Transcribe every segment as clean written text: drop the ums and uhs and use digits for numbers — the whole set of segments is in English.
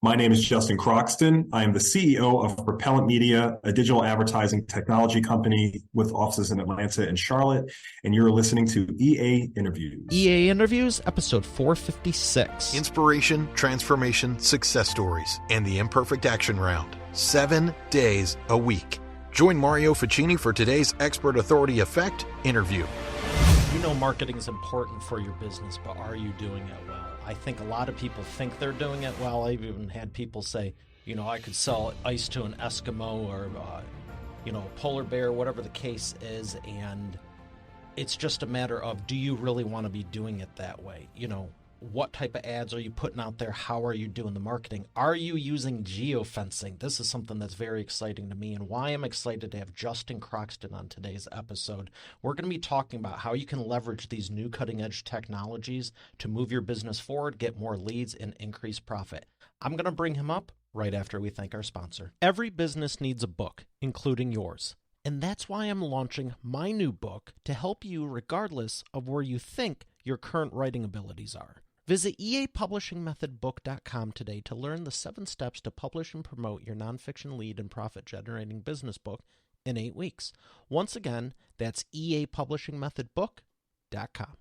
My name is Justin Croxton. I am the CEO of Propellant Media, a digital advertising technology company with offices in Atlanta and Charlotte, and you're listening to EA Interviews. EA Interviews, episode 456. Inspiration, transformation, success stories, and the imperfect action round. 7 days a week. Join Mario Ficini for today's Expert Authority Effect interview. You know marketing is important for your business, but are you doing it well? I think a lot of people think they're doing it well. I've even had people say, I could sell ice to an Eskimo or, a polar bear, whatever the case is. And it's just a matter of, do you really want to be doing it that way? What type of ads are you putting out there? How are you doing the marketing? Are you using geofencing? This is something that's very exciting to me and why I'm excited to have Justin Croxton on today's episode. We're going to be talking about how you can leverage these new cutting-edge technologies to move your business forward, get more leads, and increase profit. I'm going to bring him up right after we thank our sponsor. Every business needs a book, including yours. And that's why I'm launching my new book to help you regardless of where you think your current writing abilities are. Visit eapublishingmethodbook.com today to learn the 7 steps to publish and promote your nonfiction lead and profit-generating business book in 8 weeks. Once again, that's eapublishingmethodbook.com.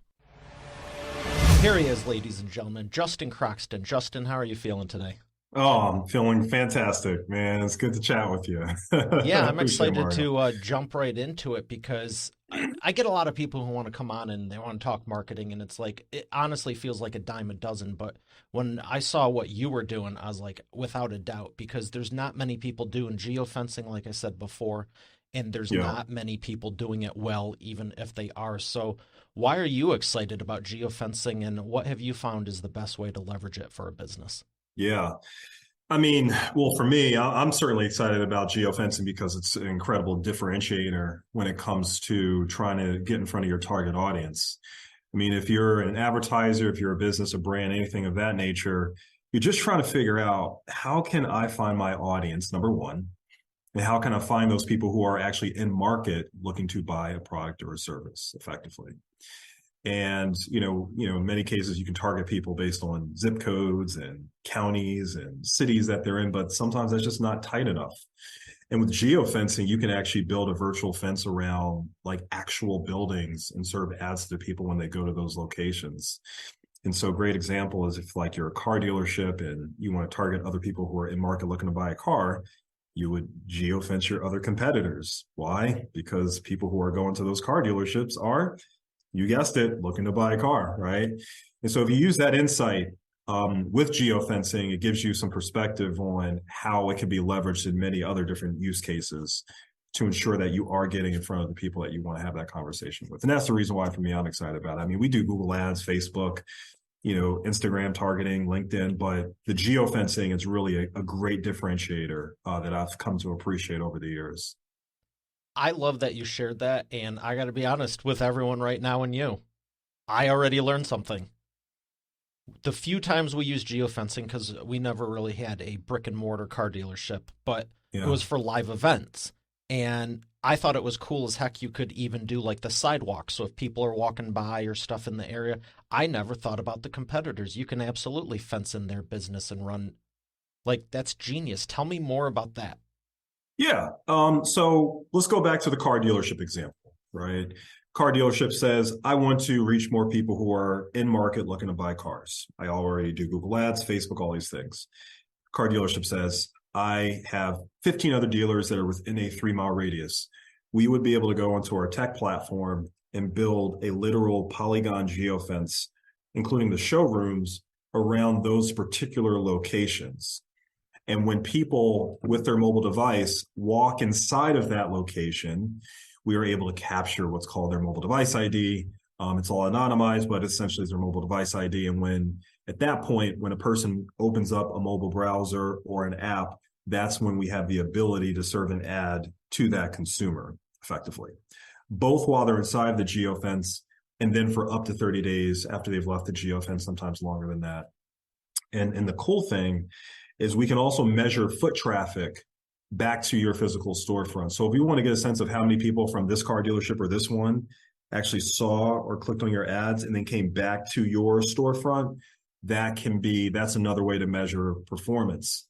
Here he is, ladies and gentlemen, Justin Croxton. Justin, how are you feeling today? Oh, I'm feeling fantastic, man. It's good to chat with you. Yeah, I'm excited to jump right into it because I get a lot of people who want to come on and they want to talk marketing, and it's like, it honestly feels like a dime a dozen. But when I saw what you were doing, I was like, without a doubt, because there's not many people doing geofencing, like I said before, and there's not many people doing it well, even if they are. So why are you excited about geofencing, and what have you found is the best way to leverage it for a business? Yeah. I mean, well, for me, I'm certainly excited about geofencing because it's an incredible differentiator when it comes to trying to get in front of your target audience. I mean, if you're an advertiser, if you're a business, a brand, anything of that nature, you're just trying to figure out, how can I find my audience, number one, and how can I find those people who are actually in market looking to buy a product or a service effectively? And, in many cases, you can target people based on zip codes and counties and cities that they're in, but sometimes that's just not tight enough. And with geofencing, you can actually build a virtual fence around like actual buildings and serve ads to people when they go to those locations. And so a great example is if like you're a car dealership and you want to target other people who are in market looking to buy a car, you would geofence your other competitors. Why? Because people who are going to those car dealerships are, you guessed it, looking to buy a car, right? And so if you use that insight with geofencing, it gives you some perspective on how it can be leveraged in many other different use cases to ensure that you are getting in front of the people that you want to have that conversation with. And that's the reason why, for me, I'm excited about it. I mean, we do Google Ads, Facebook, Instagram targeting, LinkedIn, but the geofencing is really a great differentiator that I've come to appreciate over the years. I love that you shared that, and I got to be honest with everyone right now and you. I already learned something. The few times we used geofencing, because we never really had a brick and mortar car dealership, but it was for live events. And I thought it was cool as heck you could even do like the sidewalk. So if people are walking by or stuff in the area, I never thought about the competitors. You can absolutely fence in their business and run. Like, that's genius. Tell me more about that. Yeah. So let's go back to the car dealership example, right? Car dealership says, I want to reach more people who are in market looking to buy cars. I already do Google Ads, Facebook, all these things. Car dealership says, I have 15 other dealers that are within a 3-mile radius. We would be able to go onto our tech platform and build a literal polygon geofence, including the showrooms around those particular locations. And when people with their mobile device walk inside of that location, we are able to capture what's called their mobile device ID. It's all anonymized, but essentially it's their mobile device ID. And at that point, when a person opens up a mobile browser or an app, that's when we have the ability to serve an ad to that consumer effectively, both while they're inside the geofence and then for up to 30 days after they've left the geofence, sometimes longer than that. And the cool thing is we can also measure foot traffic back to your physical storefront. So if you want to get a sense of how many people from this car dealership or this one actually saw or clicked on your ads and then came back to your storefront, that's another way to measure performance.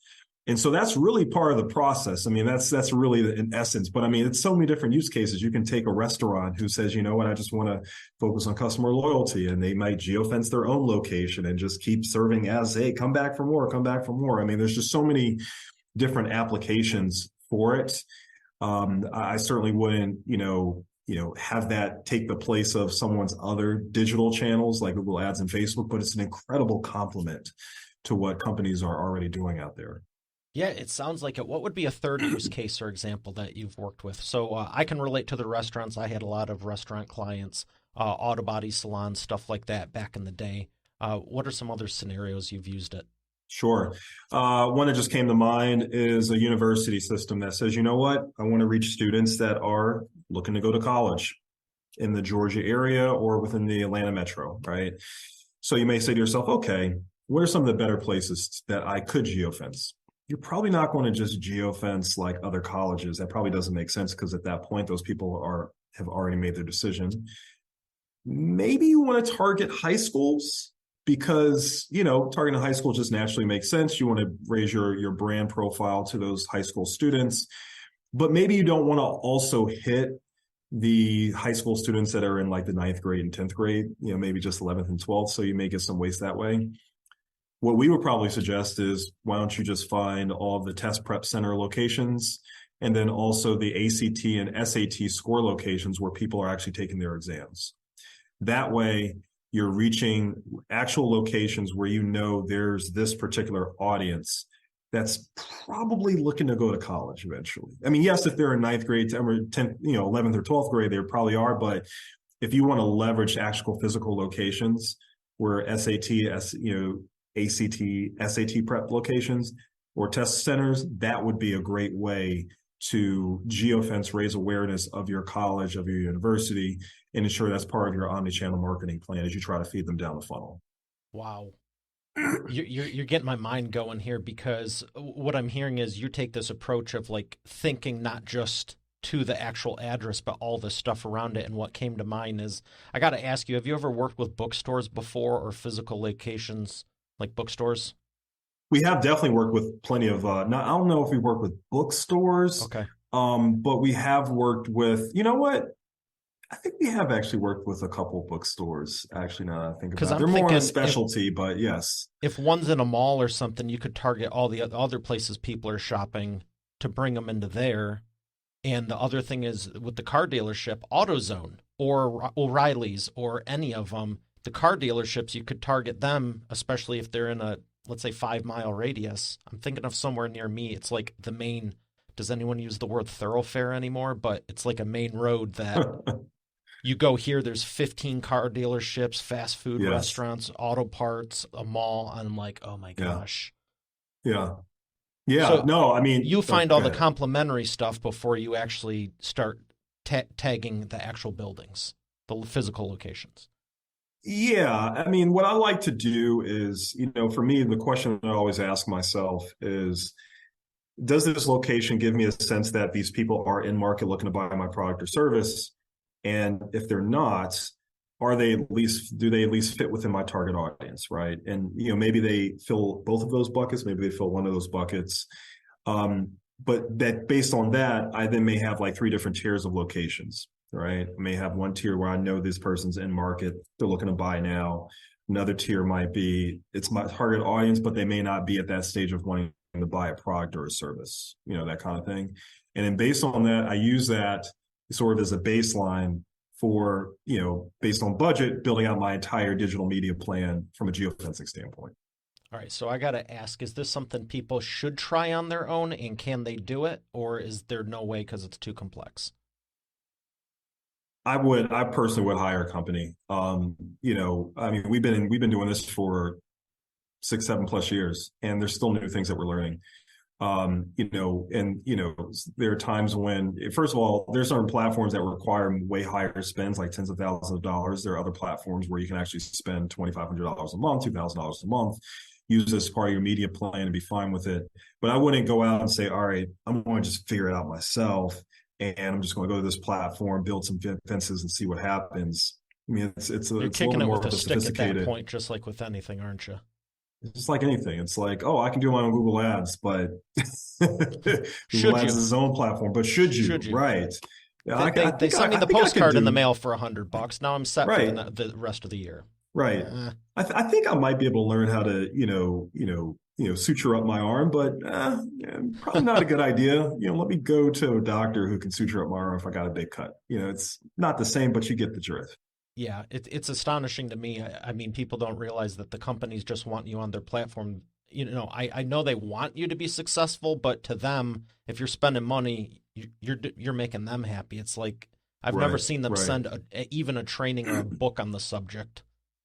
And so that's really part of the process. I mean, that's really in essence. But I mean, it's so many different use cases. You can take a restaurant who says, you know what, I just want to focus on customer loyalty, and they might geofence their own location and just keep serving as, hey, come back for more, come back for more. I mean, there's just so many different applications for it. I certainly wouldn't, have that take the place of someone's other digital channels like Google Ads and Facebook, but it's an incredible complement to what companies are already doing out there. Yeah, it sounds like it. What would be a third use case or example that you've worked with? So I can relate to the restaurants. I had a lot of restaurant clients, auto body salons, stuff like that back in the day. What are some other scenarios you've used it? Sure. One that just came to mind is a university system that says, you know what, I want to reach students that are looking to go to college in the Georgia area or within the Atlanta metro, right? So you may say to yourself, okay, what are some of the better places that I could geofence? You're probably not going to just geofence like other colleges. That probably doesn't make sense because at that point, those people have already made their decision. Maybe you want to target high schools because, targeting a high school just naturally makes sense. You want to raise your brand profile to those high school students, but maybe you don't want to also hit the high school students that are in like the 9th grade and 10th grade, maybe just 11th and 12th. So you may get some waste that way. What we would probably suggest is, why don't you just find all of the test prep center locations and then also the ACT and SAT score locations where people are actually taking their exams. That way, you're reaching actual locations where there's this particular audience that's probably looking to go to college eventually. I mean, yes, if they're in 9th grade, 10th, 11th or 12th grade, they probably are. But if you want to leverage actual physical locations where ACT, SAT prep locations or test centers, that would be a great way to geofence, raise awareness of your college, of your university, and ensure that's part of your omni-channel marketing plan as you try to feed them down the funnel. Wow. You're getting my mind going here, because what I'm hearing is you take this approach of like thinking not just to the actual address, but all the stuff around it. And what came to mind is, I got to ask you, have you ever worked with bookstores before, or physical locations like bookstores? We have definitely worked with plenty of, I don't know if we work with bookstores, okay, but we have worked with, you know what? I think we have actually worked with a couple bookstores, actually, now that I think about it. They're more a specialty, but yes. If one's in a mall or something, you could target all the other places people are shopping to bring them into there. And the other thing is, with the car dealership, AutoZone or O'Reilly's or any of them, the car dealerships, you could target them, especially if they're in a, let's say, 5-mile radius. I'm thinking of somewhere near me. It's like the main, does anyone use the word thoroughfare anymore? But it's like a main road that you go here, there's 15 car dealerships, fast food restaurants, auto parts, a mall. And I'm like, oh my gosh. Yeah. So no, I mean, you find all the complimentary stuff before you actually start tagging the actual buildings, the physical locations. Yeah. I mean, what I like to do is, for me, the question I always ask myself is, does this location give me a sense that these people are in market looking to buy my product or service? And if they're not, do they at least fit within my target audience, right? And, maybe they fill both of those buckets, maybe they fill one of those buckets. But that based on that, I then may have like 3 different tiers of locations, right? I may have one tier where I know this person's in market, they're looking to buy now. Another tier might be, it's my target audience, but they may not be at that stage of wanting to buy a product or a service, that kind of thing. And then based on that, I use that sort of as a baseline for, based on budget, building out my entire digital media plan from a geofencing standpoint. All right. So I got to ask, is this something people should try on their own, and can they do it? Or is there no way because it's too complex? I personally would hire a company. I mean, we've been doing this for 6-7+ years, and there's still new things that we're learning. There are times when, first of all, there's certain platforms that require way higher spends, like tens of thousands of dollars. There are other platforms where you can actually spend $2,500 a month, $2,000 a month, use this as part of your media plan and be fine with it. But I wouldn't go out and say, all right, I'm going to just figure it out myself, and I'm just going to go to this platform, build some fences and see what happens. I mean, it's You're it's a kicking little it more with a stick at sophisticated. that point, just like with anything, aren't you? It's just like anything. It's like, oh, I can do my own Google Ads, but Google Should Ads you? is its own platform. But should you? Should you? Right. Yeah, They sent me I the think I could postcard in the do mail for $100. Now I'm set for right. the rest of the year. Right. Eh. I think I might be able to learn how to, suture up my arm, but yeah, probably not a good idea. Let me go to a doctor who can suture up my arm if I got a big cut. It's not the same, but you get the drift. Yeah, it's astonishing to me. I mean, people don't realize that the companies just want you on their platform. I know they want you to be successful, but to them, if you're spending money, you're making them happy. It's like I've never Right. seen them Right. send even a training or a book on the subject.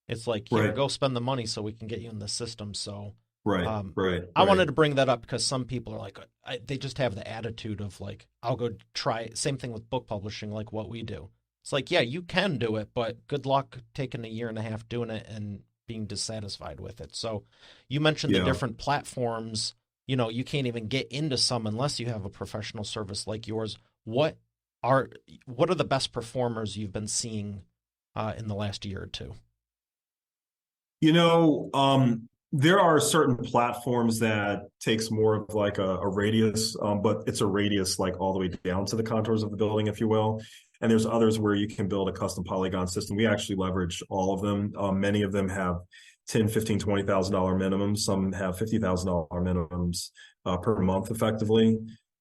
It's like, here, Right. go spend the money so we can get you in the system. So Right. Right. I Right. wanted to bring that up because some people are like, they just have the attitude of like, I'll go try. Same thing with book publishing, like what we do. It's like, yeah, you can do it, but good luck taking a year and a half doing it and being dissatisfied with it. So you mentioned the Yeah. different platforms. You can't even get into some unless you have a professional service like yours. What are the best performers you've been seeing in the last year or two? There are certain platforms that takes more of like a radius, but it's a radius like all the way down to the contours of the building, if you will. And there's others where you can build a custom polygon system. We actually leverage all of them. Many of them have 10, 15, $20,000 minimums. Some have $50,000 minimums per month effectively.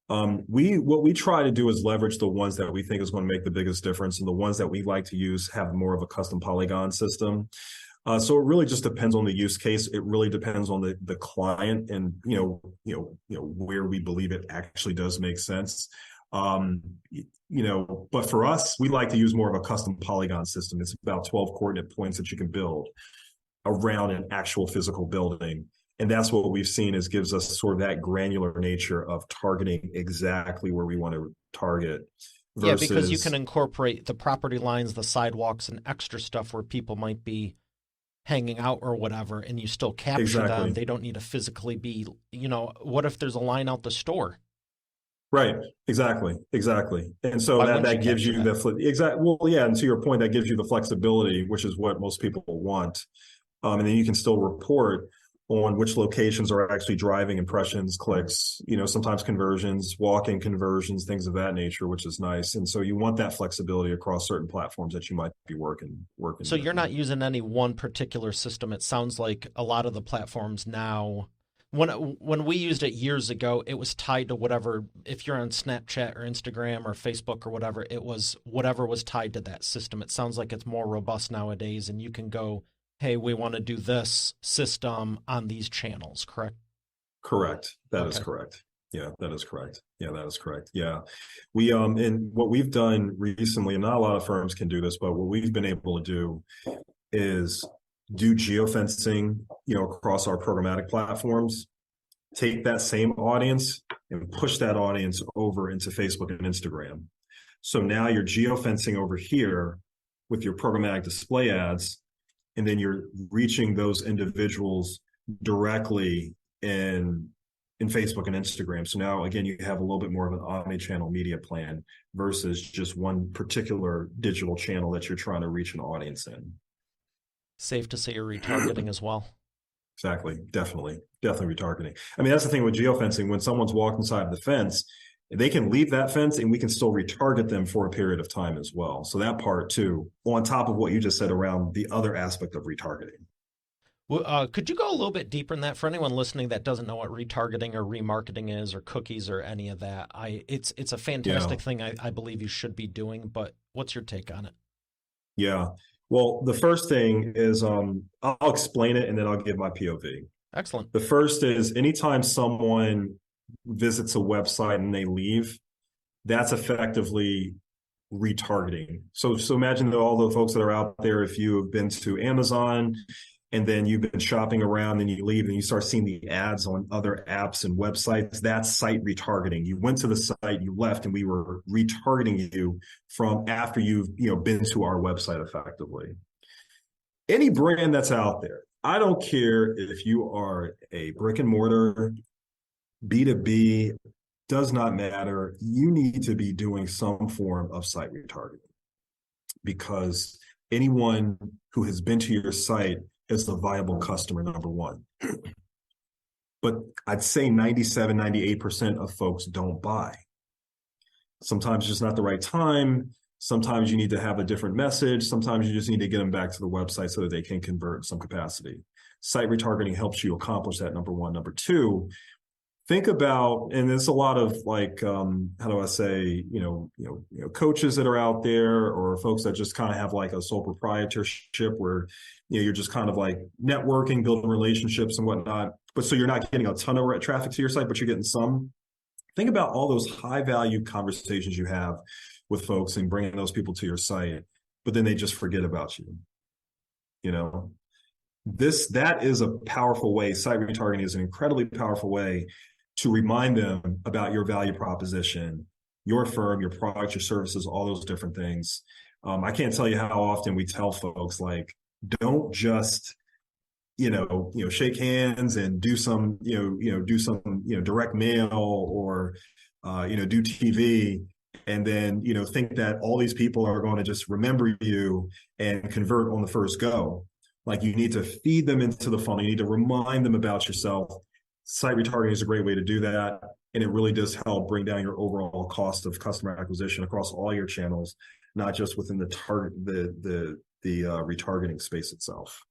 What we try to do is leverage the ones that we think is going to make the biggest difference, and the ones that we like to use have more of a custom polygon system. So it really just depends on the use case. It really depends on the client and where we believe it actually does make sense. But for us, we like to use more of a custom polygon system. It's about 12 coordinate points that you can build around an actual physical building. And that's what we've seen is gives us sort of that granular nature of targeting exactly where we want to target. Yeah, because you can incorporate the property lines, the sidewalks, and extra stuff where people might be hanging out or whatever, and you still capture them. They don't need to physically be, what if there's a line out the store? Right. Exactly. And so that gives you and to your point, that gives you the flexibility, which is what most people want. And then you can still report on which locations are actually driving impressions, clicks, sometimes conversions, walk-in conversions, things of that nature, which is nice. And so you want that flexibility across certain platforms that you might be working. So you're not using any one particular system. It sounds like a lot of the platforms now, when we used it years ago, it was tied to whatever, if you're on Snapchat or Instagram or Facebook or whatever, it was whatever was tied to that system. It sounds like it's more robust nowadays, and you can go, hey, we want to do this system on these channels, correct? Correct. That is correct. Yeah, that is correct. Yeah. We and what we've done recently, and not a lot of firms can do this, but what we've been able to do is do geofencing, across our programmatic platforms, take that same audience and push that audience over into Facebook and Instagram. So now you're geofencing over here with your programmatic display ads, and then you're reaching those individuals directly in Facebook and Instagram. So now, again, you have a little bit more of an omni-channel media plan versus just one particular digital channel that you're trying to reach an audience in. Safe to say you're retargeting as well. Exactly. Definitely retargeting. I mean, that's the thing with geofencing. When someone's walked inside the fence, they can leave that fence and we can still retarget them for a period of time as well. So that part too, on top of what you just said around the other aspect of retargeting. Well, could you go a little bit deeper in that for anyone listening that doesn't know what retargeting or remarketing is, or cookies or any of that? It's a fantastic thing I believe you should be doing, but what's your take on it? Yeah. Well, the first thing is I'll explain it and then I'll give my POV. Excellent. The first is anytime someone visits a website and they leave, that's effectively retargeting. So imagine that all the folks that are out there, if you have been to Amazon and then you've been shopping around and you leave and you start seeing the ads on other apps and websites, that's site retargeting. You went to the site, you left, and we were retargeting you from after you've been to our website effectively. Any brand that's out there, I don't care if you are a brick and mortar, B2B, does not matter. You need to be doing some form of site retargeting, because anyone who has been to your site as the viable customer number one. But I'd say 97, 98% of folks don't buy. Sometimes it's just not the right time. Sometimes you need to have a different message. Sometimes you just need to get them back to the website so that they can convert in some capacity. Site retargeting helps you accomplish that, number one. Number two, think about, and there's a lot of like, how do I say, coaches that are out there, or folks that just kind of have like a sole proprietorship where, you're just kind of like networking, building relationships and whatnot. But so you're not getting a ton of traffic to your site, but you're getting some. Think about all those high value conversations you have with folks and bringing those people to your site, but then they just forget about you. That is a powerful way. Site retargeting is an incredibly powerful way to remind them about your value proposition, your firm, your products, your services, all those different things. I can't tell you how often we tell folks, like, don't just, shake hands and do some, direct mail or, do TV, and then, think that all these people are going to just remember you and convert on the first go. Like, you need to feed them into the funnel. You need to remind them about yourself. Site retargeting is a great way to do that. And it really does help bring down your overall cost of customer acquisition across all your channels, not just within the retargeting space itself.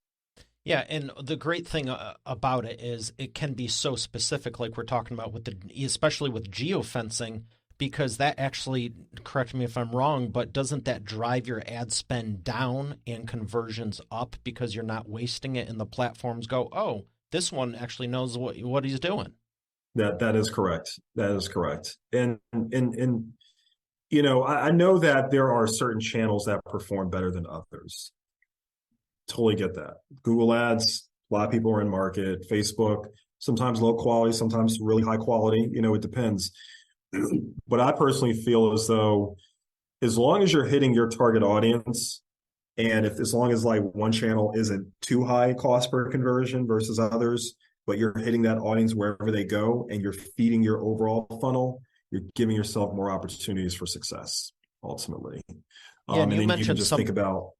Yeah, and the great thing about it is it can be so specific, like we're talking about especially with geofencing, because that actually, correct me if I'm wrong, but doesn't that drive your ad spend down and conversions up because you're not wasting it and the platforms go, oh, this one actually knows what he's doing? That is correct. That is correct. And I know that there are certain channels that perform better than others. Totally get that. Google Ads, a lot of people are in market. Facebook, sometimes low quality, sometimes really high quality. It depends. But I personally feel as though, as long as you're hitting your target audience, and as long as like one channel isn't too high cost per conversion versus others, but you're hitting that audience wherever they go and you're feeding your overall funnel, you're giving yourself more opportunities for success ultimately. Yeah, and then mentioned you can just think about.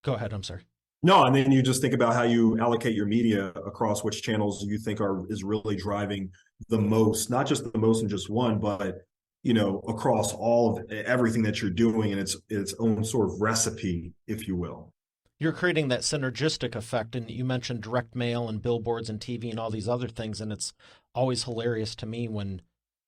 Go ahead. I'm sorry. No, and then you just think about how you allocate your media across which channels you think is really driving the most, not just the most in just one, but across all of everything that you're doing, and its own sort of recipe, if you will. You're creating that synergistic effect, and you mentioned direct mail and billboards and TV and all these other things, and it's always hilarious to me when,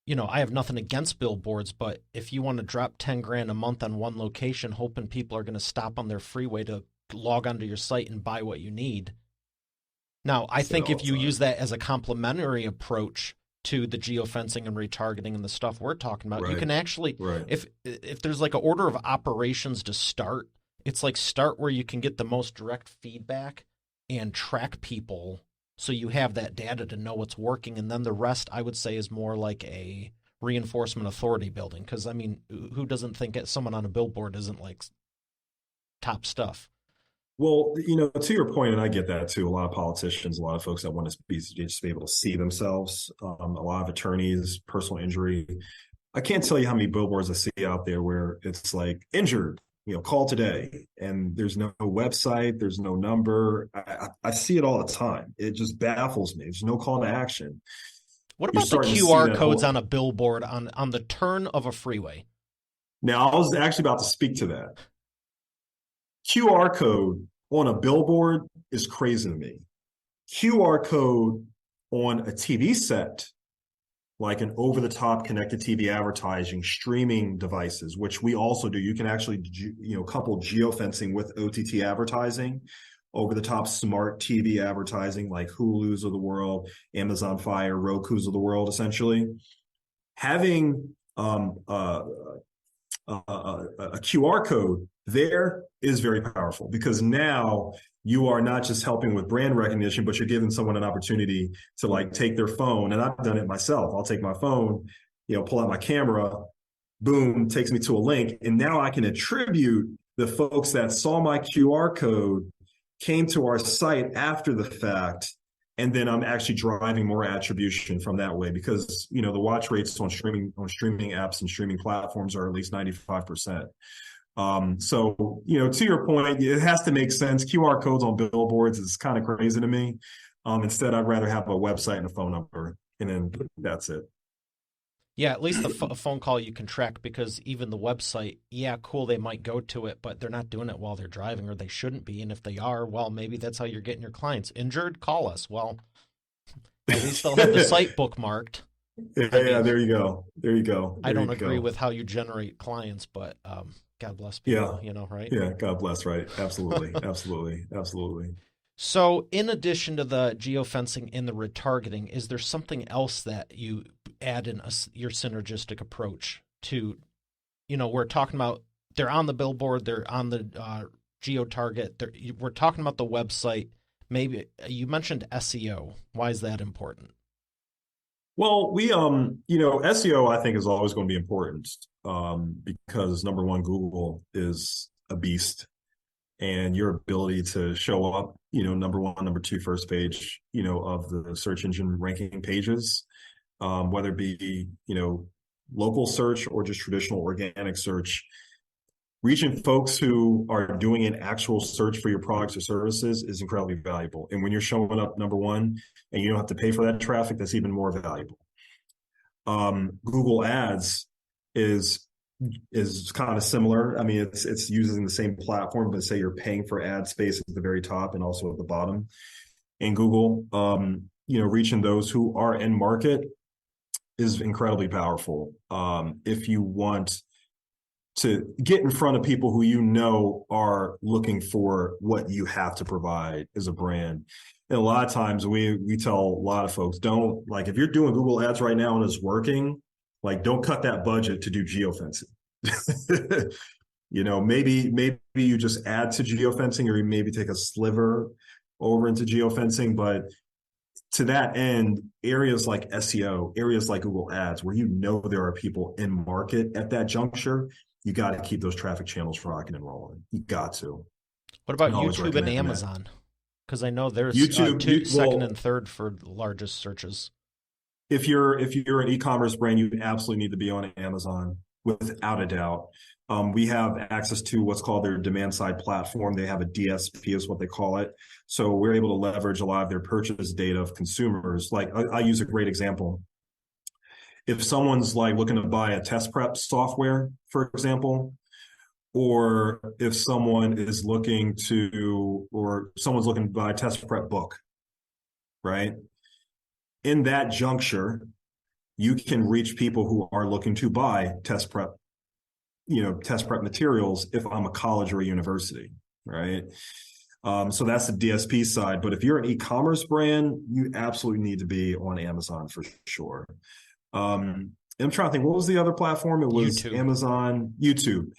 I have nothing against billboards, but if you want to drop 10 grand a month on one location, hoping people are going to stop on their freeway to log onto your site and buy what you need. Now, I think if you use that as a complementary approach to the geofencing and retargeting and the stuff we're talking about, you can actually, if there's like an order of operations to start, it's like start where you can get the most direct feedback and track people so you have that data to know what's working. And then the rest, I would say, is more like a reinforcement authority building. Because, I mean, who doesn't think someone on a billboard isn't like top stuff? Well, to your point, and I get that too, a lot of politicians, a lot of folks that want to just be able to see themselves, a lot of attorneys, personal injury. I can't tell you how many billboards I see out there where it's like injured, call today, and there's no website, there's no number. I see it all the time. It just baffles me. There's no call to action. What about the QR codes on a billboard on the turn of a freeway? Now, I was actually about to speak to that. QR code on a billboard is crazy to me. QR code on a TV set, like an over-the-top connected TV advertising, streaming devices, which we also do. You can actually, couple geofencing with OTT advertising, over-the-top smart TV advertising, like Hulu's of the world, Amazon Fire, Roku's of the world, essentially. Having a QR code there is very powerful, because now you are not just helping with brand recognition, but you're giving someone an opportunity to like take their phone. And I've done it myself. I'll take my phone, pull out my camera, boom, takes me to a link. And now I can attribute the folks that saw my QR code, came to our site after the fact, and then I'm actually driving more attribution from that way, because the watch rates on streaming apps and streaming platforms are at least 95%. So, to your point, it has to make sense. QR codes on billboards is kind of crazy to me. Instead, I'd rather have a website and a phone number, and then that's it. Yeah, at least the phone call you can track, because even the website, yeah, cool, they might go to it, but they're not doing it while they're driving, or they shouldn't be. And if they are, well, maybe that's how you're getting your clients. Injured? Call us. Well, at least they'll have the site bookmarked. Yeah, there you go. There you go. I There don't you agree go. with how you generate clients, but God bless people, Yeah, right? yeah. God bless. Right. Absolutely. Absolutely. Absolutely. So, in addition to the geofencing and the retargeting, is there something else that you add in your synergistic approach to, we're talking about they're on the billboard, they're on the geo-target, we're talking about the website. Maybe you mentioned SEO. Why is that important? Well, SEO, I think, is always going to be important, because number one, Google is a beast, and your ability to show up, number one, number two, first page, of the search engine ranking pages, whether it be, local search or just traditional organic search, reaching folks who are doing an actual search for your products or services is incredibly valuable. And when you're showing up number one and you don't have to pay for that traffic, that's even more valuable. Google Ads is kind of similar. I mean, it's using the same platform, but say you're paying for ad space at the very top and also at the bottom. In Google, reaching those who are in market is incredibly powerful. If you want to get in front of people who are looking for what you have to provide as a brand. And a lot of times we tell a lot of folks, don't, like, if you're doing Google Ads right now and it's working, like, don't cut that budget to do geofencing. Maybe you just add to geofencing, or you maybe take a sliver over into geofencing. But to that end, areas like SEO, areas like Google Ads, where there are people in market at that juncture, you got to keep those traffic channels rocking and rolling. You got to. What about I always YouTube and recommend that. Amazon? Because I know there's second and third for the largest searches. If you're an e-commerce brand, you absolutely need to be on Amazon, without a doubt. We have access to what's called their demand side platform. They have a DSP, is what they call it. So we're able to leverage a lot of their purchase data of consumers. Like, I use a great example. If someone's like looking to buy a test prep software, for example, or if someone is looking to buy a test prep book, right? In that juncture, you can reach people who are looking to buy test prep materials if I'm a college or a university, right? So that's the DSP side. But if you're an e-commerce brand, you absolutely need to be on Amazon for sure. I'm trying to think, what was the other platform? It was YouTube. Amazon, YouTube.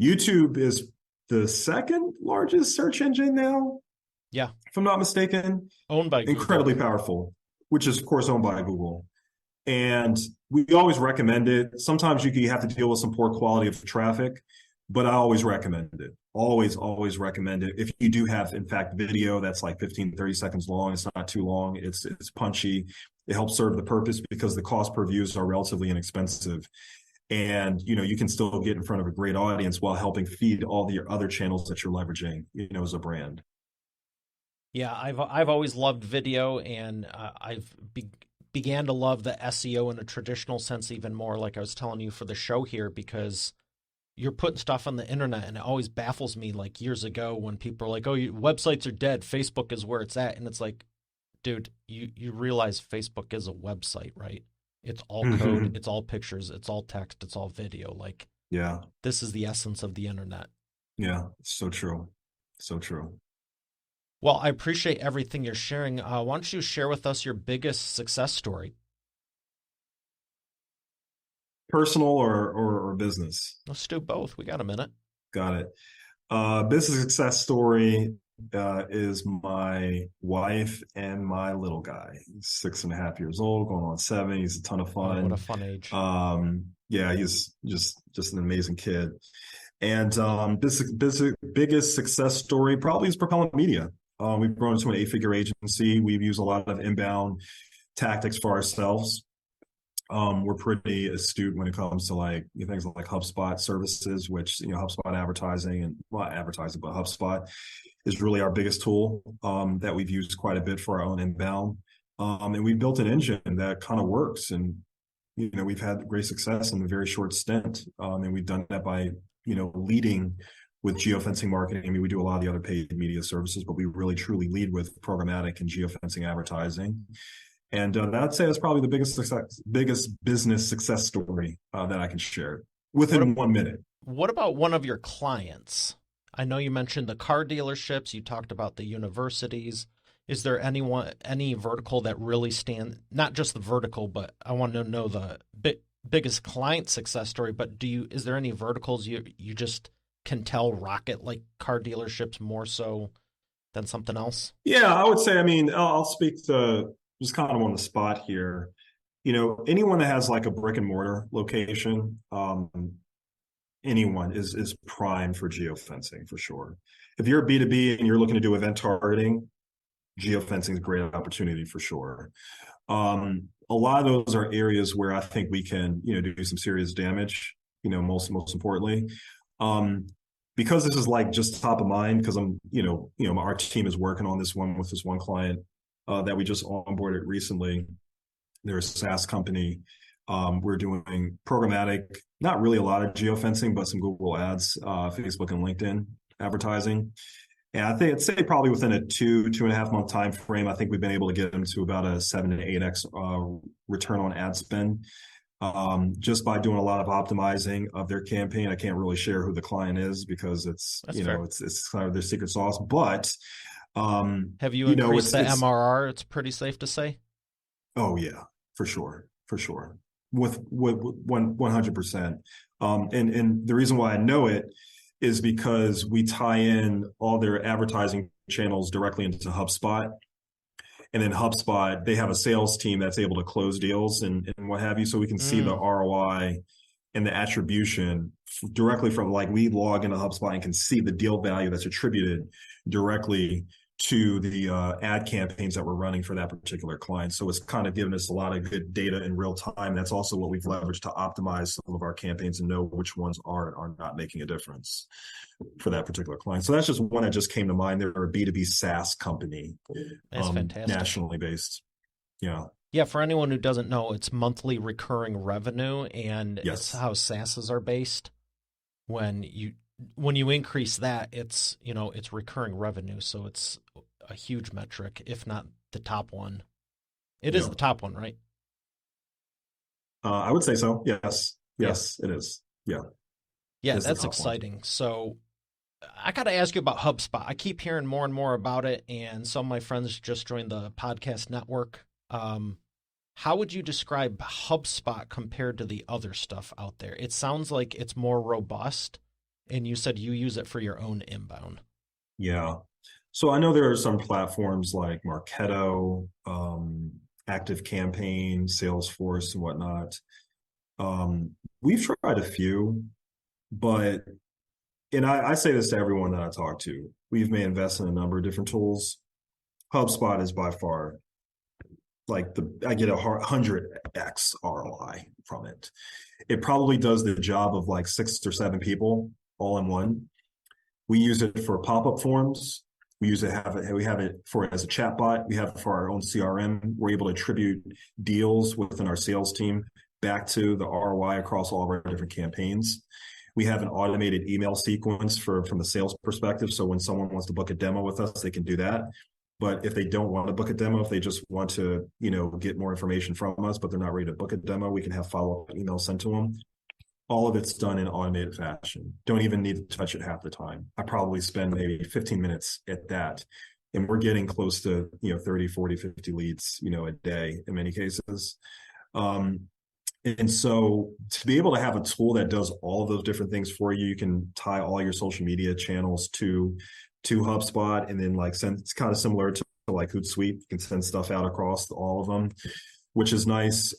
YouTube is the second largest search engine now. Yeah. If I'm not mistaken. Owned by Google. Incredibly powerful, which is, of course, owned by Google. And we always recommend it. Sometimes you have to deal with some poor quality of traffic, but I always recommend it. Always, always recommend it. If you do have, in fact, video that's like 15, 30 seconds long, it's not too long. It's punchy. It helps serve the purpose because the cost per views are relatively inexpensive. And, you can still get in front of a great audience while helping feed all the other channels that you're leveraging, as a brand. Yeah, I've always loved video, and I've began to love the SEO in a traditional sense even more, like I was telling you for the show here, because you're putting stuff on the internet, and it always baffles me, like years ago when people are like, oh, websites are dead, Facebook is where it's at. And it's like, dude, you realize Facebook is a website, right? It's all code, it's all pictures, it's all text, it's all video. Like, yeah, this is the essence of the internet. Yeah, so true. So true. Well, I appreciate everything you're sharing. Why don't you share with us your biggest success story? Personal or business? Let's do both. We got a minute. Got it. Business success story is my wife and my little guy. He's 6.5 years old, going on 7. He's a ton of fun. Oh, what a fun age. Yeah, he's just an amazing kid. And biggest success story probably is Propellant Media. We've grown into an 8-figure agency. We've used a lot of inbound tactics for ourselves. We're pretty astute when it comes to like things like HubSpot services, which, HubSpot advertising and not advertising, but HubSpot is really our biggest tool that we've used quite a bit for our own inbound. And we built an engine that kind of works. And, we've had great success in a very short stint. And we've done that by, leading with geofencing marketing. I mean, we do a lot of the other paid media services, but we really truly lead with programmatic and geofencing advertising. And I'd say that's probably the biggest business success story that I can share within 1 minute. What about one of your clients? I know you mentioned the car dealerships. You talked about the universities. Is there any vertical that really not just the vertical, but I want to know the biggest client success story, but is there any verticals you just can tell rocket like car dealerships more so than something else? Yeah, I would say, I'll speak to just kind of on the spot here. Anyone that has like a brick and mortar location, anyone is prime for geofencing for sure. If you're a B2B and you're looking to do event targeting, geofencing is a great opportunity for sure. A lot of those are areas where I think we can, do some serious damage, most importantly. Because this is like just top of mind, because our team is working on this one with this one client that we just onboarded recently. They're a SaaS company. We're doing programmatic, not really a lot of geofencing, but some Google ads, Facebook and LinkedIn advertising. And I'd say probably within a 2.5 month time frame, I think we've been able to get them to about a 7 to 8x return on ad spend. Just by doing a lot of optimizing of their campaign. I can't really share who the client is because it's kind of their secret sauce. But have you increased the MRR? It's pretty safe to say. Oh yeah, for sure, with 100%. And the reason why I know it is because we tie in all their advertising channels directly into HubSpot. And then HubSpot, they have a sales team that's able to close deals and what have you. So we can see the ROI and the attribution directly from, like, we log into HubSpot and can see the deal value that's attributed directly to the ad campaigns that we're running for that particular client. So it's kind of given us a lot of good data in real time. That's also what we've leveraged to optimize some of our campaigns and know which ones are not making a difference for that particular client. So that's just one that just came to mind. They're a B2B SaaS company. That's fantastic. Nationally based. Yeah. Yeah, for anyone who doesn't know, it's monthly recurring revenue, and It's how SaaSes are based. When you increase that, it's recurring revenue, so it's a huge metric, if not the top one. It is the top one, right? I would say so. Yes, it is. Yeah. Yeah, that's exciting. One. So I got to ask you about HubSpot. I keep hearing more and more about it, and some of my friends just joined the podcast network. How would you describe HubSpot compared to the other stuff out there? It sounds like it's more robust, and you said you use it for your own inbound. Yeah. So I know there are some platforms like Marketo, Active Campaign, Salesforce, and whatnot. We've tried a few, but, and I say this to everyone that I talk to, we've may invest in a number of different tools. HubSpot is by far I get 100x ROI from it. It probably does the job of like 6 or 7 people all in one. We use it for pop-up forms. We have it for as a chatbot. We have it for our own CRM. We're able to attribute deals within our sales team back to the ROI across all of our different campaigns. We have an automated email sequence from the sales perspective. So when someone wants to book a demo with us, they can do that. But if they don't want to book a demo, if they just want to, get more information from us, but they're not ready to book a demo, we can have follow-up emails sent to them. All of it's done in automated fashion. Don't even need to touch it half the time. I probably spend maybe 15 minutes at that. And we're getting close to, 30, 40, 50 leads, a day in many cases. And so to be able to have a tool that does all of those different things for you, you can tie all your social media channels to HubSpot, and then it's kind of similar to like Hootsuite. You can send stuff out across all of them, which is nice.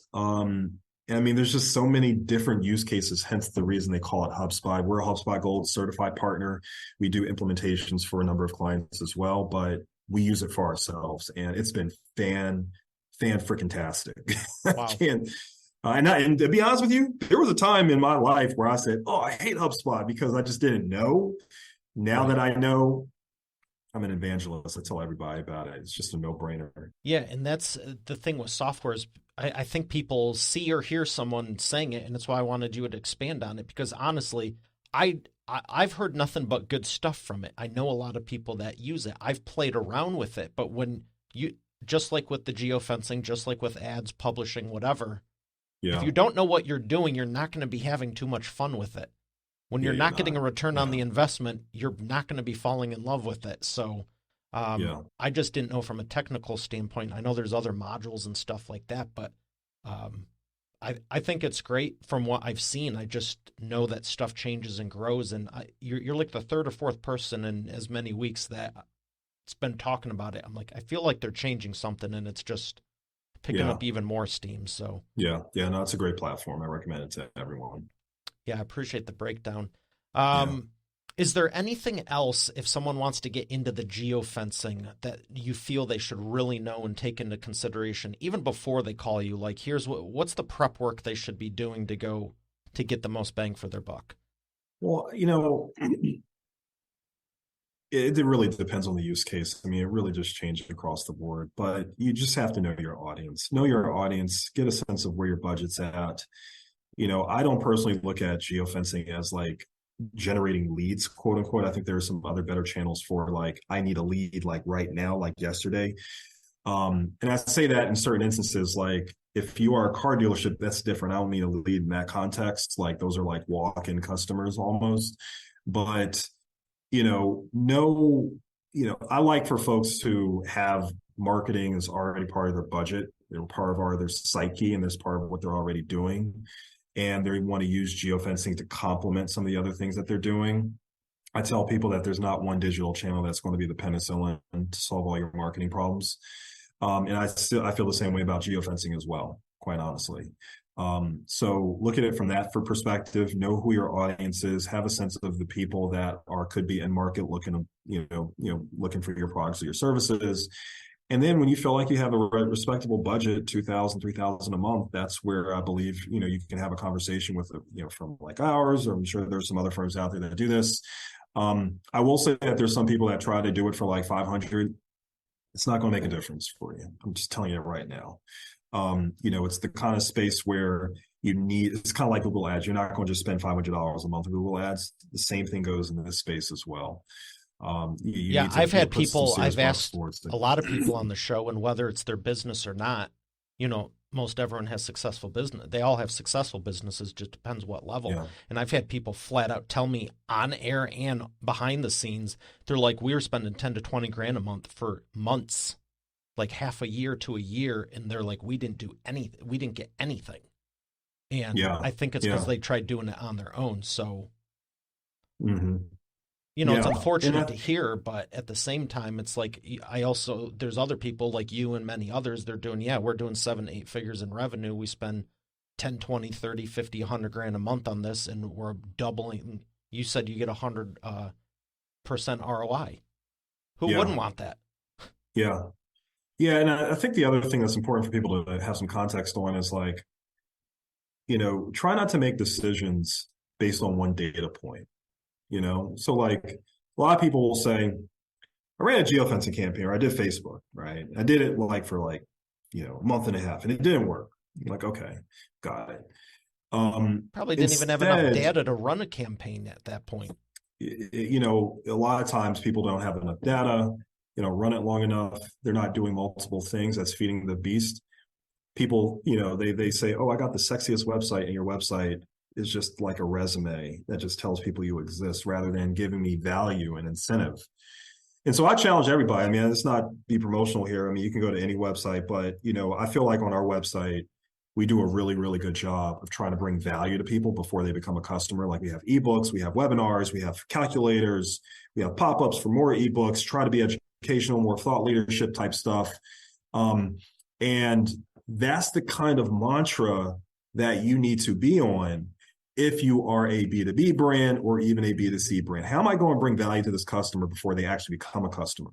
There's just so many different use cases, hence the reason they call it HubSpot. We're a HubSpot Gold certified partner. We do implementations for a number of clients as well, but we use it for ourselves, and it's been fan-freaking-tastic. Wow. And to be honest with you, there was a time in my life where I said, "Oh, I hate HubSpot," because I just didn't know. Now Right. that I know, I'm an evangelist. I tell everybody about it. It's just a no-brainer. Yeah, and that's the thing with software is I think people see or hear someone saying it, and that's why I wanted you to expand on it because honestly, I've heard nothing but good stuff from it. I know a lot of people that use it. I've played around with it, but when you just like with the geofencing, just like with ads, publishing, whatever, if Yeah, you don't know what you're doing, you're not going to be having too much fun with it. When yeah, you're you're not getting not. a return on Yeah, the investment, you're not going to be falling in love with it. So yeah, I just didn't know from a technical standpoint. I know there's other modules and stuff like that, but um, I think it's great from what I've seen. I just know that stuff changes and grows, and you're like the third or fourth person in as many weeks that it's been talking about it. I'm like, I feel like they're changing something, and it's just picking yeah, up even more steam. So yeah, yeah. No, it's a great platform. I recommend it to everyone. yeah, I appreciate the breakdown. Yeah. Um, is there anything else, if someone wants to get into the geofencing, that you feel they should really know and take into consideration, even before they call you? Like, here's what's the prep work they should be doing to go to get the most bang for their buck? Well, it really depends on the use case. I mean, it really just changed across the board, but you just have to know your audience. Know your audience, get a sense of where your budget's at. I don't personally look at geofencing as like generating leads, quote unquote. I think there are some other better channels for like, I need a lead like right now, like yesterday. And I say that in certain instances, like if you are a car dealership, that's different. I don't mean a lead in that context. Like those are like walk-in customers almost. But no, I like for folks to have marketing is already part of their budget. They're part of their psyche and there's part of what they're already doing. And they want to use geofencing to complement some of the other things that they're doing. I tell people that there's not one digital channel that's going to be the penicillin to solve all your marketing problems. And I feel the same way about geofencing as well, quite honestly. So look at it from that for perspective, know who your audience is, have a sense of the people that could be in market looking, looking for your products or your services. And then when you feel like you have a respectable budget, 2,000, 3,000 a month, that's where I believe, you can have a conversation with, from like ours, or I'm sure there's some other firms out there that do this. I will say that there's some people that try to do it for like 500. It's not going to make a difference for you. I'm just telling you right now. It's the kind of space where it's kind of like Google ads. You're not going to just spend $500 a month on Google ads. The same thing goes in this space as well. You Yeah, need to I've had put some people, serious I've bucks asked towards it. a lot of people on the show, and whether it's their business or not, most everyone has successful business. They all have successful businesses, just depends what level. Yeah. And I've had people flat out tell me on air and behind the scenes, they're like, we were spending 10 to 20 grand a month for months, like half a year to a year. And they're like, we didn't do anything. We didn't get anything. And Yeah. I think it's because they tried doing it on their own. So, Mm-hmm. it's Yeah. unfortunate to hear, but at the same time, it's like there's other people like you and many others, they're doing, we're doing 7-8 figures in revenue. We spend 10, 20, 30, 50, 100 grand a month on this, and we're doubling. You said you get 100% ROI. Who wouldn't want that? Yeah. Yeah. And I think the other thing that's important for people to have some context on is like, try not to make decisions based on one data point. So like a lot of people will say, I ran a geofencing campaign, or I did Facebook, right? I did it like for like, a month and a half, and it didn't work. I'm like, okay, got it. Probably didn't even have enough data to run a campaign at that point. A lot of times people don't have enough data, run it long enough. They're not doing multiple things. That's feeding the beast. People, they say, oh, I got the sexiest website, and your website is just like a resume that just tells people you exist rather than giving me value and incentive. And so I challenge everybody. I mean, let's not be promotional here. I mean, you can go to any website, but, I feel like on our website, we do a really, really good job of trying to bring value to people before they become a customer. Like we have ebooks, we have webinars, we have calculators, we have pop-ups for more ebooks, try to be educational, more thought leadership type stuff. And that's the kind of mantra that you need to be on if you are a B2B brand or even a B2C brand. How am I going to bring value to this customer before they actually become a customer?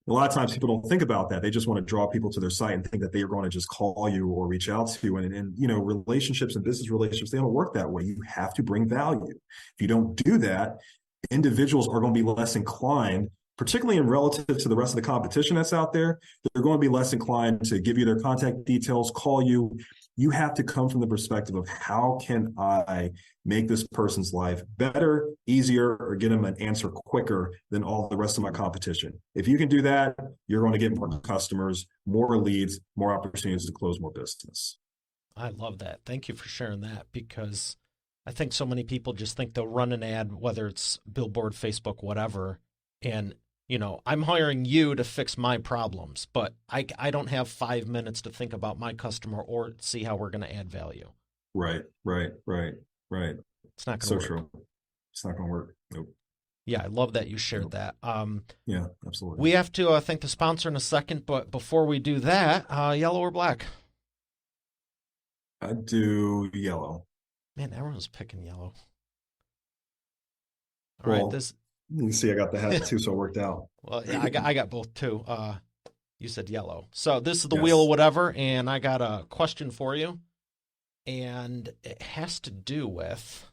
A lot of times people don't think about that. They just want to draw people to their site and think that they are going to just call you or reach out to you. And relationships and business relationships, they don't work that way. You have to bring value. If you don't do that, individuals are going to be less inclined, particularly in relative to the rest of the competition that's out there. They're going to be less inclined to give you their contact details, call you. You have to come from the perspective of how can I make this person's life better, easier, or get them an answer quicker than all the rest of my competition. If you can do that, you're going to get more customers, more leads, more opportunities to close more business. I love that. Thank you for sharing that, because I think so many people just think they'll run an ad, whether it's billboard, Facebook, whatever, and I'm hiring you to fix my problems, but I don't have 5 minutes to think about my customer or see how we're going to add value. Right. It's not going to so work. True. It's not going to work. Nope. Yeah, I love that you shared that. Yeah, absolutely. We have to thank the sponsor in a second, but before we do that, yellow or black? I do yellow. Man, everyone's picking yellow. All right, you see, I got the hat too, so it worked out. Well, yeah, I got both too. You said yellow. So this is the wheel of whatever, and I got a question for you. And it has to do with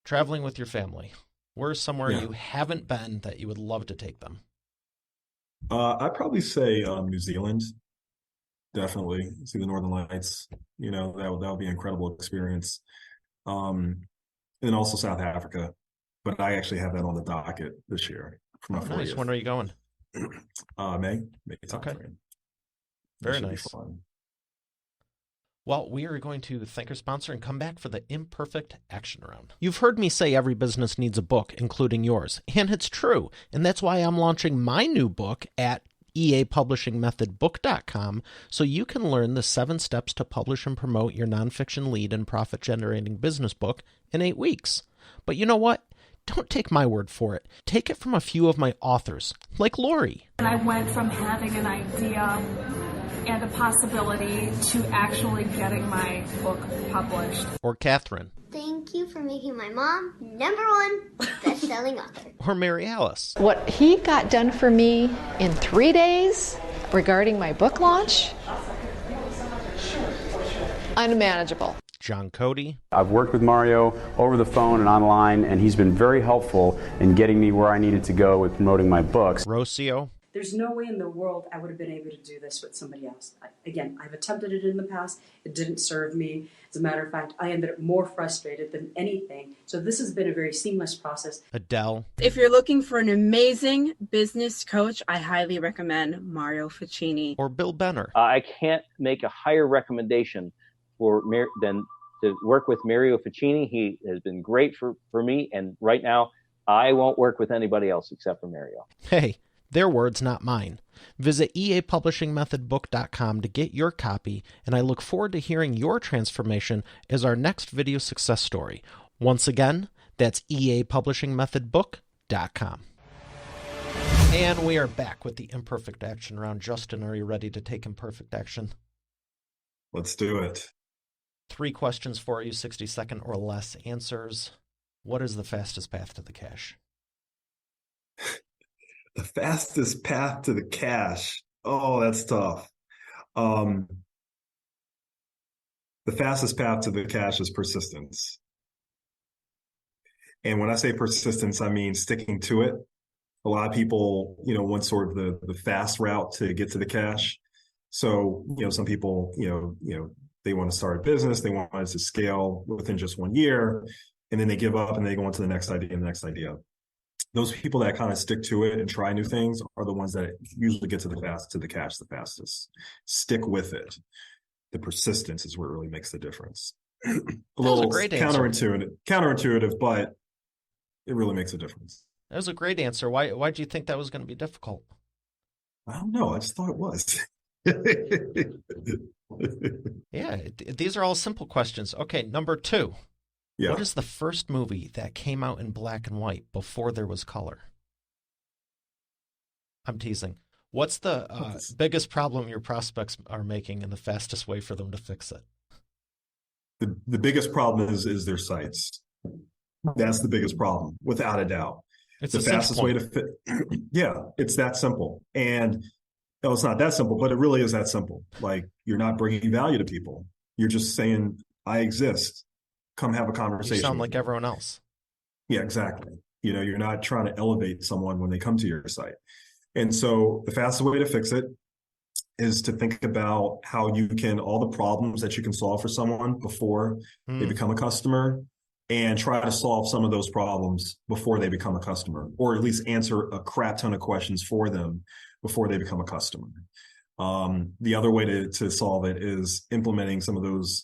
traveling with your family. Where's somewhere you haven't been that you would love to take them? I'd probably say New Zealand. Definitely. See the Northern Lights. That would be an incredible experience. And then also South Africa. But I actually have that on the docket this year. For my 40th. Nice. When are you going? May timeframe. Okay. Very nice. Well, we are going to thank our sponsor and come back for the imperfect action round. You've heard me say every business needs a book, including yours. And it's true. And that's why I'm launching my new book at eapublishingmethodbook.com, so you can learn the 7 steps to publish and promote your nonfiction lead and profit-generating business book in 8 weeks. But you know what? Don't take my word for it. Take it from a few of my authors, like Lori. And I went from having an idea and a possibility to actually getting my book published. Or Catherine. Thank you for making my mom #1 best-selling author. Or Mary Alice. What he got done for me in 3 days regarding my book launch, unmanageable. John Cody. I've worked with Mario over the phone and online, and he's been very helpful in getting me where I needed to go with promoting my books. Rocio. There's no way in the world I would have been able to do this with somebody else. I've attempted it in the past. It didn't serve me. As a matter of fact, I ended up more frustrated than anything. So this has been a very seamless process. Adele. If you're looking for an amazing business coach, I highly recommend Mario Ficini. Or Bill Benner. I can't make a higher recommendation than to work with Mario Ficini. He has been great for me, and right now I won't work with anybody else except for Mario. Hey, their words, not mine. Visit eapublishingmethodbook.com to get your copy, and I look forward to hearing your transformation as our next video success story. Once again, that's eapublishingmethodbook.com. And we are back with the imperfect action round. Justin, are you ready to take imperfect action? Let's do it. 3 questions for you, 60-second or less answers. What is the fastest path to the cash? The fastest path to the cash. Oh, that's tough. The fastest path to the cash is persistence. And when I say persistence, I mean sticking to it. A lot of people, want sort of the fast route to get to the cash. So, some people, they want to start a business, they want it to scale within just 1 year, and then they give up and they go on to the next idea and the next idea. Those people that kind of stick to it and try new things are the ones that usually get to the cash the fastest. Stick with it. The persistence is where it really makes the difference. A little counterintuitive, but it really makes a difference. That was a great answer. Why did you think that was going to be difficult? I don't know. I just thought it was. Yeah, these are all simple questions. Okay, number 2. Yeah. What is the first movie that came out in black and white before there was color? I'm teasing. What's the biggest problem your prospects are making and the fastest way for them to fix it? The biggest problem is their sites. That's the biggest problem, without a doubt. It's The a cinch fastest way point. to fit. Yeah, it's that simple. And no, it's not that simple, but it really is that simple. Like, you're not bringing value to people. You're just saying, I exist. Come have a You conversation sound with like me. everyone else. Yeah, exactly. You're not trying to elevate someone when they come to your site. And so the fastest way to fix it is to think about how you can, all the problems that you can solve for someone before they Hmm. become a customer, and try to solve some of those problems before they become a customer, or at least answer a crap ton of questions for them before they become a customer. The other way to solve it is implementing some of those,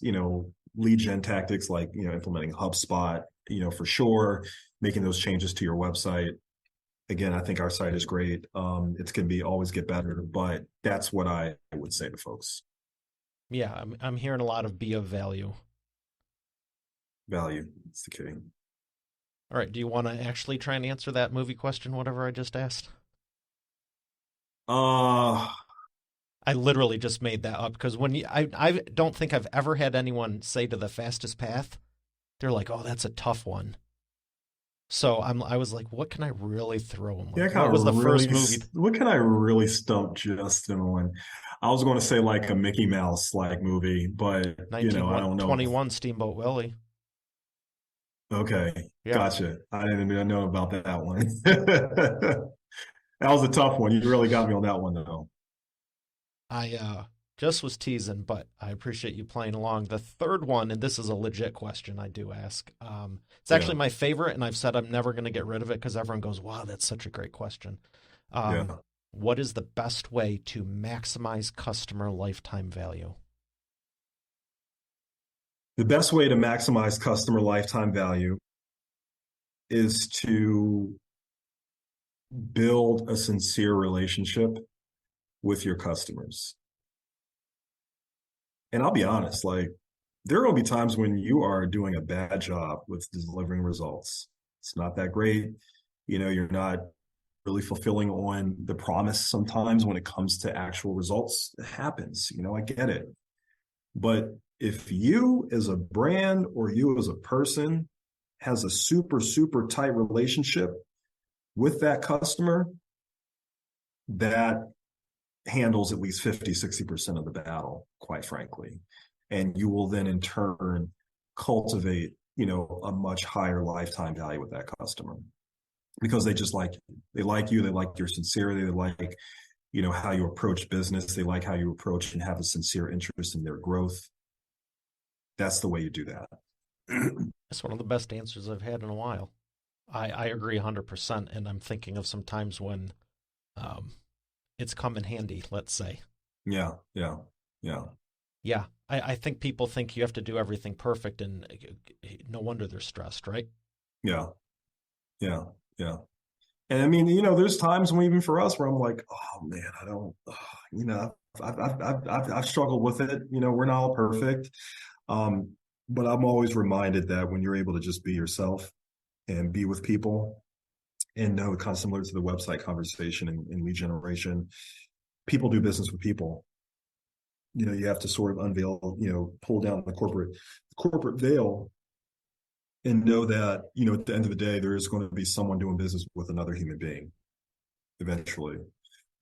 lead gen tactics, like, implementing HubSpot, for sure, making those changes to your website. Again, I think our site is great. It's going to be always get better, but that's what I would say to folks. Yeah, I'm hearing a lot of be of value. Value. It's the key. All right, do you want to actually try and answer that movie question, whatever I just asked? Uh, I literally just made that up because I don't think I've ever had anyone say to the fastest path, they're like, "Oh, that's a tough one." So I was like, "What can I really throw him? yeah, Like, what was the first movie? what can I really stump Justin on? I was going to say like a Mickey Mouse like movie, but I don't know. 1921 Steamboat Willie. Okay, Yeah, gotcha. I didn't even know about that one. That was a tough one. You really got me on that one, though. I just was teasing, but I appreciate you playing along. The third one, and this is a legit question I do ask. It's Yeah, actually my favorite, and I've said I'm never going to get rid of it because everyone goes, "Wow, that's such a great question." Um, yeah. what is the best way to maximize customer lifetime value? The best way to maximize customer lifetime value is to build a sincere relationship with your customers. And I'll be honest, like, there are going to be times when you are doing a bad job with delivering results. It's not that great. You're not really fulfilling on the promise sometimes when it comes to actual results. It happens. I get it. But if you as a brand or you as a person has a super, super tight relationship with that customer, that handles at least 50, 60% of the battle, quite frankly. And you will then in turn cultivate, a much higher lifetime value with that customer, because they just like you. They like you. They like your sincerity. They like, how you approach business. They like how you approach and have a sincere interest in their growth. That's the way you do that. That's one of the best answers I've had in a while. I agree 100%, and I'm thinking of some times when um, it's come in handy, let's say. Yeah, yeah, yeah. Yeah, I think people think you have to do everything perfect, and no wonder they're stressed, right? Yeah, yeah, yeah. And I mean, there's times when even for us where I'm like, oh man, I don't, I've struggled with it. We're not all perfect. Um, but I'm always reminded that when you're able to just be yourself and be with people and know, kind of similar to the website conversation and lead generation, people do business with people. You have to sort of unveil, pull down the corporate veil and know that, at the end of the day, there is going to be someone doing business with another human being eventually.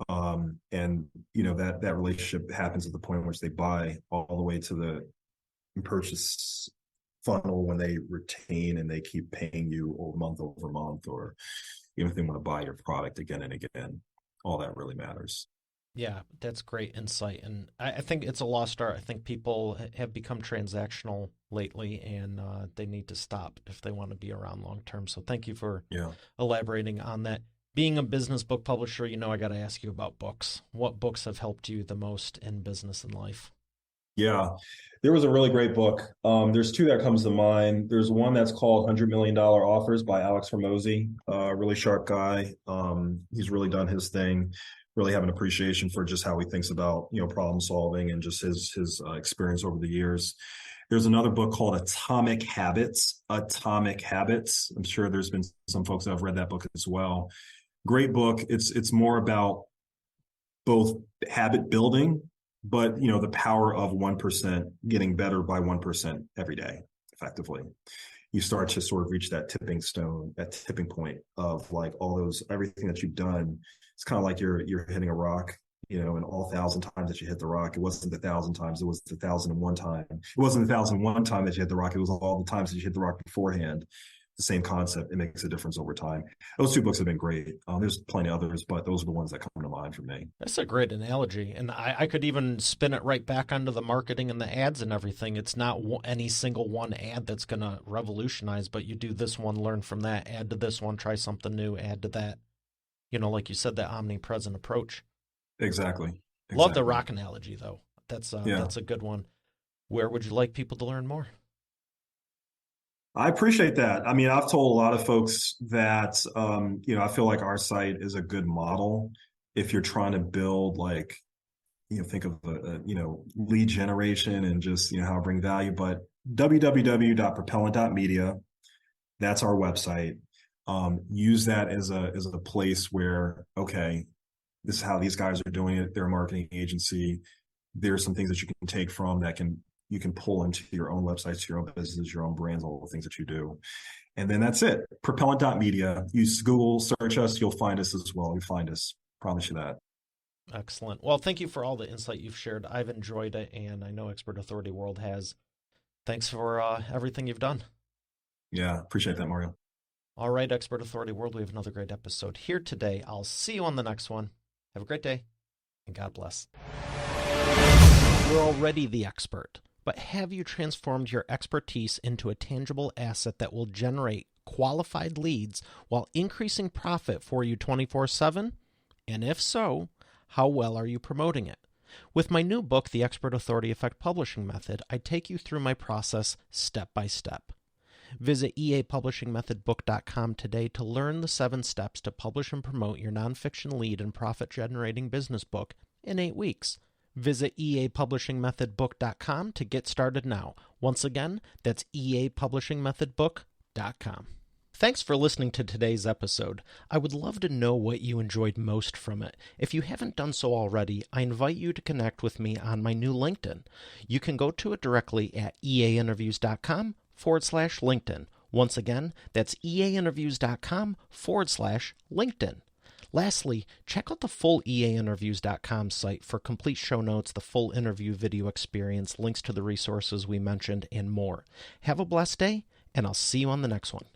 And that relationship happens at the point in which they buy, all the way to the purchase funnel when they retain and they keep paying you month over month, or even if they want to buy your product again and again. All that really matters. Yeah, that's great insight. And I think it's a lost art. I think people have become transactional lately, and they need to stop if they want to be around long term. So thank you for Yeah. elaborating on that. Being a business book publisher, I got to ask you about books. What books have helped you the most in business and life? Yeah, there was a really great book. There's two that comes to mind. There's one that's called $100 Million Offers by Alex Hormozy, a really sharp guy. He's really done his thing. Really have an appreciation for just how he thinks about, problem solving and just his experience over the years. There's another book called Atomic Habits. Atomic Habits. I'm sure there's been some folks that have read that book as well. Great book. It's more about both habit building, but the power of 1% getting better by 1% every day, effectively. you start to sort of reach that tipping point of like everything that you've done. It's kind of like you're hitting a rock, and all 1,000 times that you hit the rock, it wasn't the 1,000 times, it was the 1,001 time. It wasn't the 1,001 time that you hit the rock, it was all the times that you hit the rock beforehand. The same concept. It makes a difference over time. Those two books have been great. There's plenty of others, but those are the ones that come to mind for me. That's a great analogy. And I could even spin it right back onto the marketing and the ads and everything. It's not any single one ad that's going to revolutionize, but you do this one, learn from that, add to this one, try something new, add to that. Like you said, that omnipresent approach. Exactly. Love the rock analogy, though. That's a good one. Where would you like people to learn more? I appreciate that. I mean, I've told a lot of folks that, I feel like our site is a good model if you're trying to build think of lead generation and just, how to bring value. But www.propellant.media, that's our website. Use that as a place where, okay, this is how these guys are doing it. They're a marketing agency. There's some things that you can take from that you can pull into your own websites, your own businesses, your own brands, all the things that you do. And then that's it. Propellant.media. Use Google, search us. You'll find us as well. You'll find us. Promise you that. Excellent. Well, thank you for all the insight you've shared. I've enjoyed it, and I know Expert Authority World has. Thanks for everything you've done. Yeah, appreciate that, Mario. All right, Expert Authority World, we have another great episode here today. I'll see you on the next one. Have a great day, and God bless. You're already the expert. But have you transformed your expertise into a tangible asset that will generate qualified leads while increasing profit for you 24/7? And if so, how well are you promoting it? With my new book, The Expert Authority Effect Publishing Method, I take you through my process step by step. Visit eapublishingmethodbook.com today to learn the 7 steps to publish and promote your nonfiction lead and profit-generating business book in 8 weeks. Visit eapublishingmethodbook.com to get started now. Once again, that's eapublishingmethodbook.com. Thanks for listening to today's episode. I would love to know what you enjoyed most from it. If you haven't done so already, I invite you to connect with me on my new LinkedIn. You can go to it directly at eainterviews.com/LinkedIn. Once again, that's eainterviews.com/LinkedIn. Lastly, check out the full eainterviews.com site for complete show notes, the full interview video experience, links to the resources we mentioned, and more. Have a blessed day, and I'll see you on the next one.